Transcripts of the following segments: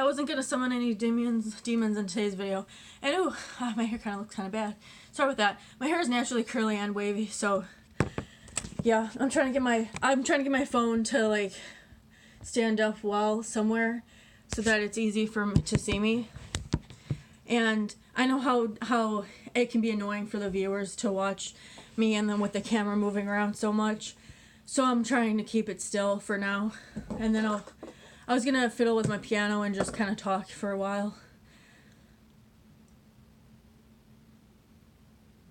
I wasn't gonna summon any demons in today's video. And ooh, my hair kind of looks kind of bad. Sorry with that. My hair is naturally curly and wavy, so yeah, I'm trying to get my phone to like stand up well somewhere so that it's easy for me to see me. And I know how it can be annoying for the viewers to watch me and then with the camera moving around so much. So I'm trying to keep it still for now. And then I was gonna fiddle with my piano and just kind of talk for a while.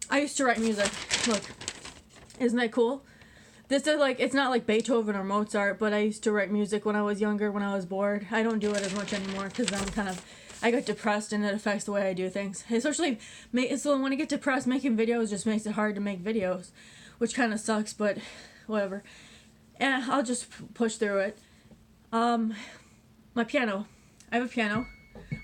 I used to write music. Look, isn't that cool? This is like, it's not like Beethoven or Mozart, but I used to write music when I was younger, when I was bored. I don't do it as much anymore because I got depressed and it affects the way I do things. Especially, so when I get depressed, making videos just makes it hard to make videos, which kind of sucks, but whatever. And I'll just push through it. My piano. I have a piano.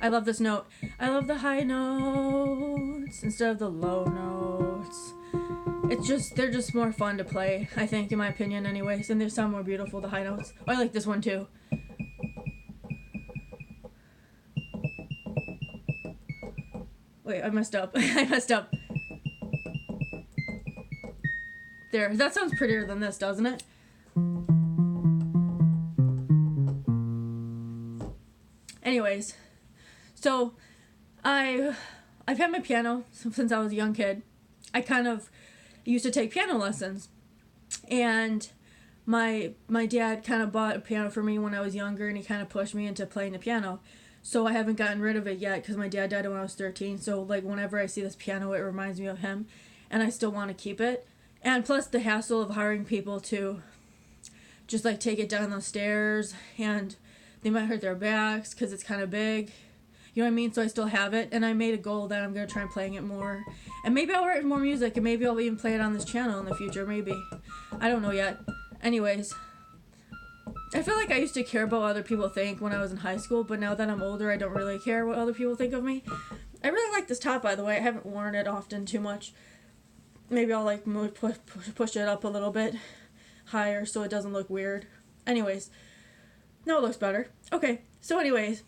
I love this note. I love the high notes instead of the low notes. They're just more fun to play, I think, in my opinion anyways, and they sound more beautiful, the high notes. Oh, I like this one too. Wait, I messed up. I messed up. There, that sounds prettier than this, doesn't it? Anyways, so I've had my piano since I was a young kid. I kind of used to take piano lessons, and my dad kind of bought a piano for me when I was younger, and he kind of pushed me into playing the piano. So I haven't gotten rid of it yet because my dad died when I was 13. So like whenever I see this piano, it reminds me of him, and I still want to keep it. And plus the hassle of hiring people to just like take it down those stairs, and they might hurt their backs because it's kind of big. You know what I mean? So I still have it, and I made a goal that I'm going to try playing it more. And maybe I'll write more music, and maybe I'll even play it on this channel in the future, maybe. I don't know yet. Anyways, I feel like I used to care about what other people think when I was in high school, but now that I'm older, I don't really care what other people think of me. I really like this top, by the way. I haven't worn it often too much. Maybe I'll like push it up a little bit higher so it doesn't look weird. Anyways, now it looks better. Okay, so anyways,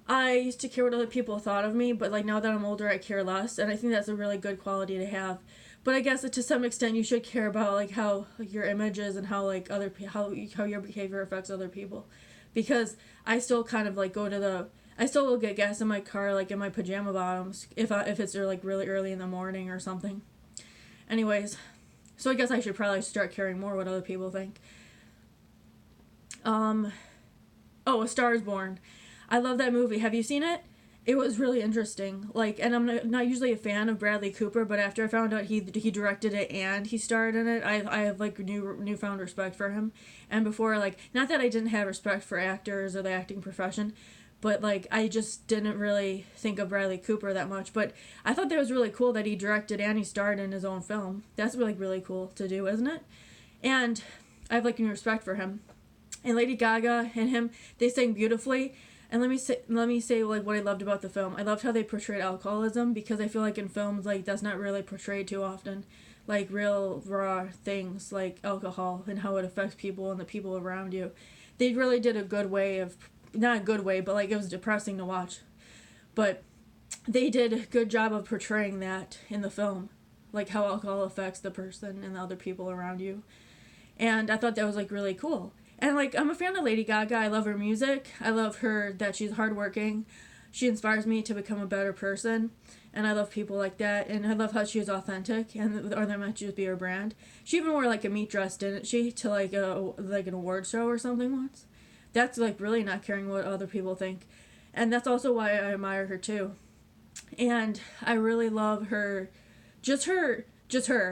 I used to care what other people thought of me, but like now that I'm older, I care less, and I think that's a really good quality to have. But I guess that to some extent you should care about like how like your image is and how like how your behavior affects other people, because I still kind of like I still will get gas in my car like in my pajama bottoms if it's like really early in the morning or something. Anyways, so I guess I should probably start caring more what other people think. Oh, A Star Is Born. I love that movie. Have you seen it? It was really interesting. Like, and I'm not usually a fan of Bradley Cooper, but after I found out he directed it and he starred in it, I have like newfound respect for him. And before, like, not that I didn't have respect for actors or the acting profession, but like I just didn't really think of Bradley Cooper that much. But I thought that was really cool that he directed and he starred in his own film. That's really cool to do, isn't it? And I have like new respect for him. And Lady Gaga and him, they sang beautifully. And let me say like what I loved about the film. I loved how they portrayed alcoholism, because I feel like in films like that's not really portrayed too often, like real raw things like alcohol and how it affects people and the people around you. They really did a good way of, not a good way, but like it was depressing to watch, but they did a good job of portraying that in the film, like how alcohol affects the person and the other people around you. And I thought that was like really cool. And like I'm a fan of Lady Gaga. I love her music. I love her that she's hardworking. She inspires me to become a better person, and I love people like that. And I love how she is authentic, or that might just be her brand. She even wore like a meat dress, didn't she, to like an award show or something once. That's like really not caring what other people think, and that's also why I admire her too. And I really love her, just her.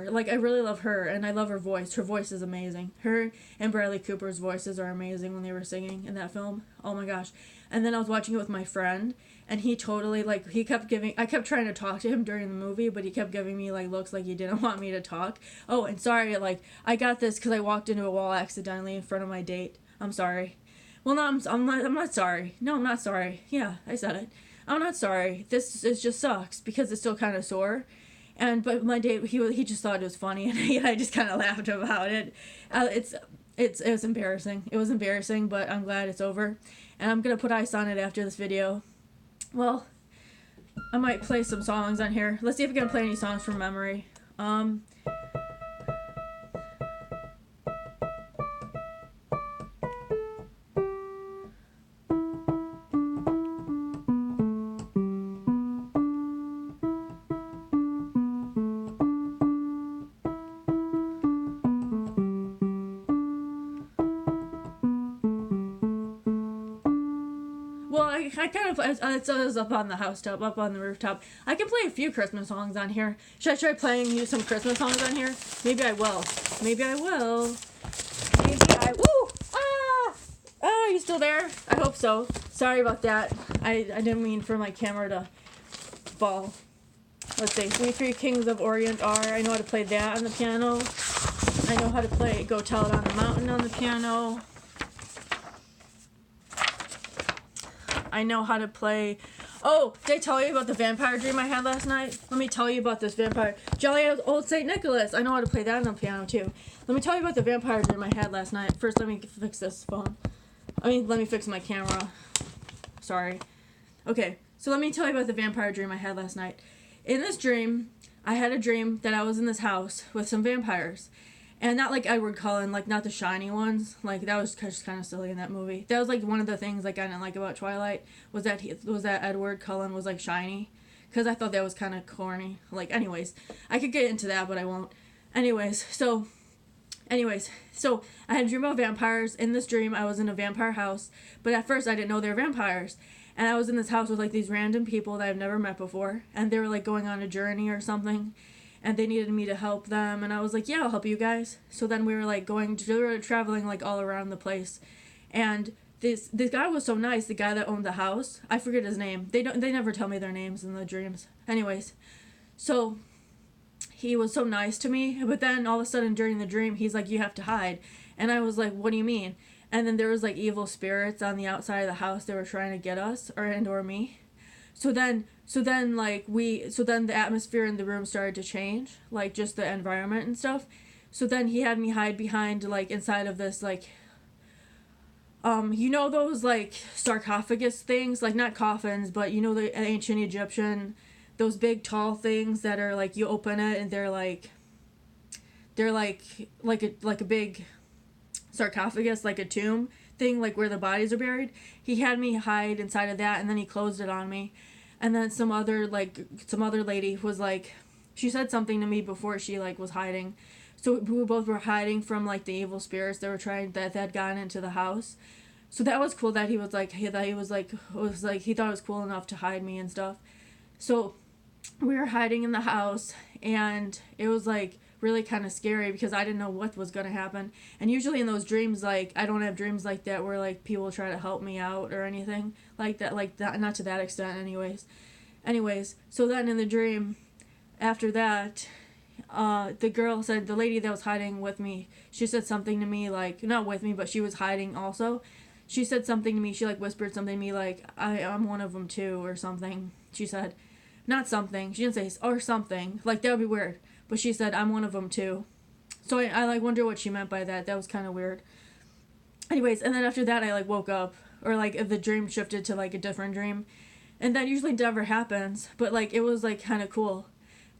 Like, I really love her, and I love her voice. Her voice is amazing. Her and Bradley Cooper's voices are amazing when they were singing in that film. Oh my gosh. And then I was watching it with my friend, and he totally, like, I kept trying to talk to him during the movie, but he kept giving me, like, looks like he didn't want me to talk. Oh, and sorry, like, I got this because I walked into a wall accidentally in front of my date. I'm sorry. Well, no, I'm not sorry. No, I'm not sorry. Yeah, I said it. I'm not sorry. It just sucks because it's still kind of sore. But my date, he just thought it was funny, and I just kind of laughed about it. it was embarrassing. It was embarrassing, but I'm glad it's over. And I'm gonna put ice on it after this video. Well, I might play some songs on here. Let's see if we can play any songs from memory. Well, I kind of, it was up on the housetop, up on the rooftop. I can play a few Christmas songs on here. Should I try playing you some Christmas songs on here? Maybe I will. Maybe I will. Maybe I, woo! Ah! Oh, you still there? I hope so. Sorry about that. I didn't mean for my camera to fall. Let's see. We Three Kings of Orient are. I know how to play that on the piano. I know how to play Go Tell It on the Mountain on the piano. I know how to play... Oh, did I tell you about the vampire dream I had last night? Let me tell you about this vampire... Jolly Old St. Nicholas. I know how to play that on the piano, too. Let me tell you about the vampire dream I had last night. First, let me fix this phone. Let me fix my camera. Sorry. Okay, so let me tell you about the vampire dream I had last night. In this dream, I had a dream that I was in this house with some vampires. And not like Edward Cullen, like not the shiny ones. Like that was just kind of silly in that movie. That was like one of the things like I didn't like about Twilight was that Edward Cullen was like shiny, because I thought that was kind of corny. Like anyways, I could get into that, but I won't. Anyways, so I had a dream about vampires. In this dream, I was in a vampire house, but at first I didn't know they were vampires. And I was in this house with like these random people that I've never met before, and they were like going on a journey or something. And they needed me to help them, and I was like, yeah, I'll help you guys. So then we were like traveling like all around the place, and this guy was so nice. The guy that owned the house, I forget his name. They never tell me their names in the dreams. Anyways, so he was so nice to me, but then all of a sudden during the dream, he's like, you have to hide, and I was like, what do you mean? And then there was like evil spirits on the outside of the house. They were trying to get us or me. So then the atmosphere in the room started to change, like just the environment and stuff. So then he had me hide behind like inside of this like you know those like sarcophagus things, like not coffins, but you know the ancient Egyptian, those big tall things that are like you open it and they're like a big sarcophagus, like a tomb thing, like where the bodies are buried. He had me hide inside of that, and then he closed it on me. And then some other lady was like, she said something to me before she like was hiding. So we both were hiding from like the evil spirits that were that had gotten into the house. So that was cool that he thought it was cool enough to hide me and stuff. So we were hiding in the house, and it was like really kind of scary because I didn't know what was going to happen. And usually in those dreams, like I don't have dreams like that where like people try to help me out or anything like that, not to that extent anyways. So then in the dream after that, the lady that was hiding with me, she said something to me, like not with me, but she was hiding also. She said something to me, she like whispered something to me like I'm one of them too or something. She said not something, she didn't say or something, like that would be weird. But she said, I'm one of them too. So I like wonder what she meant by that. That was kind of weird. Anyways, and then after that I like woke up. Or like if the dream shifted to like a different dream. And that usually never happens. But like it was like kind of cool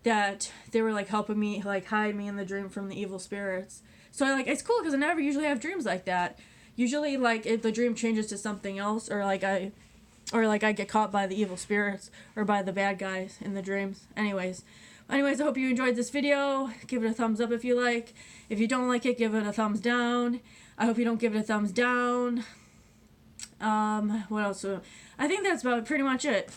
that they were like helping me like hide me in the dream from the evil spirits. So it's cool because I never usually have dreams like that. Usually like if the dream changes to something else or I get caught by the evil spirits or by the bad guys in the dreams. Anyways, I hope you enjoyed this video. Give it a thumbs up if you like. If you don't like it, give it a thumbs down. I hope you don't give it a thumbs down. What else? I think that's about pretty much it.